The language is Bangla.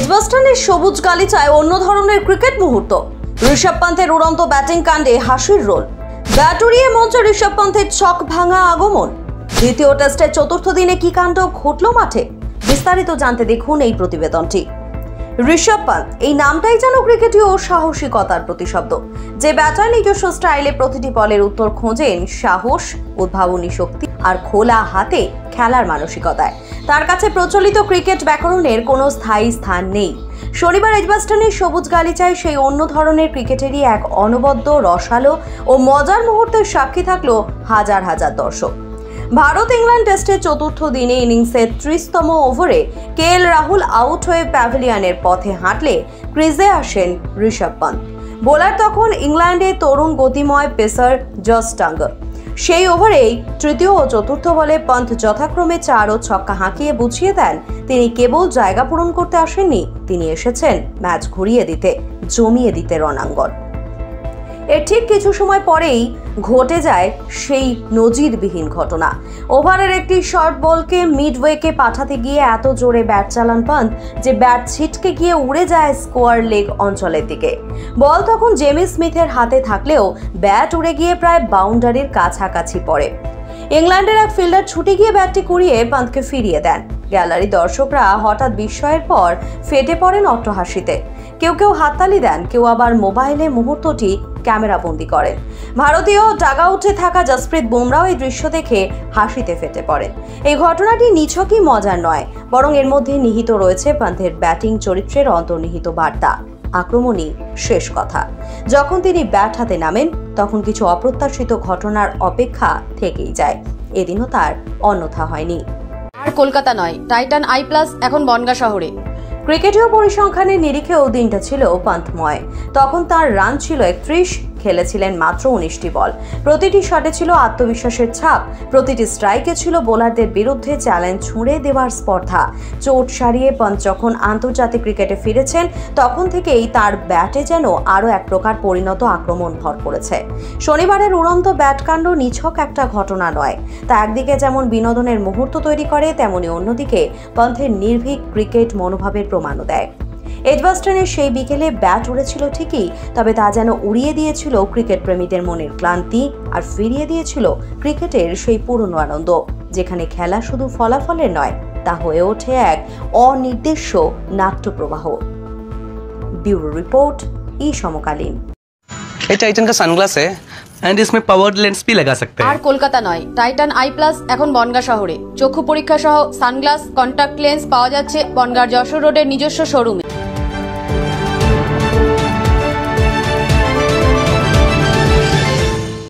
এজবাস্টনের সবুজ গালিচায় অন্য ধরনের ক্রিকেট মুহূর্ত। ঋষভ পান্থের উড়ন্ত ব্যাটিং কাণ্ডে হাসির রোল। ব্যাট উড়িয়ে মঞ্চে ঋষভ পান্থের ছক ভাঙা আগমন। দ্বিতীয় টেস্টের চতুর্থ দিনে কি কাণ্ড ঘটল মাঠে, বিস্তারিত জানতে দেখুন এই প্রতিবেদনটি। ঋষভ পান্থ এই নামটাই যেন ক্রিকেটীয় সাহসিকতার প্রতিশব্দ। যে ব্যাটার নিজস্ব স্টাইলে প্রতিটি বলের উত্তর খোঁজেন সাহস, উদ্ভাবনী শক্তি আর খোলা হাতে খেলার মানসিকতায়, তার কাছে প্রচলিত ক্রিকেট ব্যাকরণের কোনো স্থায়ী স্থান নেই। শনিবার এজবাস্টনের সবুজ গালিচায় সেই অন্য ধরনের ক্রিকেটেরই এক অনবদ্য, রসালো ও মজার মুহূর্তের সাক্ষী থাকলো হাজার হাজার দর্শক। ভারত ইংল্যান্ড টেস্টের চতুর্থ দিনে ইনিংসের 30তম ওভারে কেএল রাহুল আউট হয়ে প্যাভিলিয়নের পথে হাঁটলে ক্রিজে আসেন ঋষভ পান্থ। বোলার তখন ইংল্যান্ডের তরুণ গতিময় পেসার জস টাঙ্গার। সেই ওভারেই তৃতীয় ও চতুর্থ বলে পান্থ যথাক্রমে 4 ও ছক্কা হাঁকিয়ে বুঝিয়ে দেন তিনি কেবল জায়গা পূরণ করতে আসেননি, তিনি এসেছেন ম্যাচ ঘুরিয়ে দিতে, জমিয়ে দিতে রণাঙ্গন। এর ঠিক কিছু সময় পরেই ঘটে যায় সেই নজিরবিহীন ঘটনা। ওভারের একটি শর্ট বলকে মিডওয়েকে পাঠাতে গিয়ে এত জোরে ব্যাট চালান পান্থ যে ব্যাট ছিটকে গিয়ে উড়ে যায় স্কোয়ার লেগ অঞ্চলের দিকে। বল তখন জেমি স্মিথের হাতে থাকলেও ব্যাট উড়ে গিয়ে প্রায় বাউন্ডারির কাছাকাছি পড়ে। ইংল্যান্ডের এক ফিল্ডার ছুটে গিয়ে ব্যাটটি কুড়িয়ে পান্থকে ফিরিয়ে দেন। গ্যালারি দর্শকরা হঠাৎ বিস্ময়ের পর ফেটে পড়েন অট্টহাসিতে। কেউ কেউ হাততালি দেন, কেউ আবার মোবাইলে মুহূর্তটি ক্যামেরাবন্দি করেন। ভারতীয় ডাগআউটে থাকা জসপ্রীত বুমরাও এই দৃশ্য দেখে হাসিতে ফেটে পড়েন। এই ঘটনাটি নিছকই মজার নয়, বরং এর মধ্যে নিহিত রয়েছে পান্থের ব্যাটিং চরিত্রের অন্তর্নিহিত বার্তা। আক্রমণই শেষ কথা। যখন তিনি ব্যাট হাতে নামেন তখন কিছু অপ্রত্যাশিত ঘটনার অপেক্ষা থেকেই যায়। এদিনও তার অন্যথা হয়নি। আর কলকাতা নয়, টাইটান আই প্লাস এখন বনগাঁ শহরে। ক্রিকেটীয় পরিসংখ্যানের নিরিখেও দিনটা ছিল পান্থময়। তখন তার রান ছিল 31, খেলেছিলেন মাত্র 19টি বল। প্রতিটি শটে ছিল আত্মবিশ্বাসের ছাপ, প্রতিটি স্ট্রাইকে ছিল বোলারদের বিরুদ্ধে চ্যালেঞ্জ ছুঁড়ে দেওয়ার স্পর্ধা। চোট সারিয়ে পান্থ যখন আন্তর্জাতিক ক্রিকেটে ফিরেছেন তখন থেকেই তার ব্যাটে যেন আরও এক প্রকার পরিণত আক্রমণ ভর করেছে। শনিবারের উড়ন্ত ব্যাটকাণ্ড নিছক একটা ঘটনা নয়, তা একদিকে যেমন বিনোদনের মুহূর্ত তৈরি করে, তেমনি অন্যদিকে পান্থের নির্ভীক ক্রিকেট মনোভাবের প্রমাণও দেয়। এজবাস্টনের সেই বিকেলে ব্যাট উড়েছিল ঠিকই, তবে তা যেন উড়িয়ে দিয়েছিল ক্রিকেট প্রেমীদের মনের ক্লান্তি আর ফিরিয়ে দিয়েছিল ক্রিকেটের সেই পুরনো আনন্দ, যেখানে খেলা শুধু ফলাফলের নয়, তা হয়ে ওঠে এক অনির্দেশ্য নাট্যপ্রবাহ। ब्यूरो रिपोर्ट, ई समकालीन। ये टाइटन का सनग्लास है एंड इसमें पावर्ड लेंस भी लगा सकते हैं। আর কলকাতা নয়, টাইটান আই প্লাস এখন বনগাঁ শহরে। চক্ষু পরীক্ষা সহ সানগ্লাস, কন্টাক্ট লেন্স পাওয়া যাচ্ছে বনগাঁর যশোর রোডের নিজস্ব শোরুমে।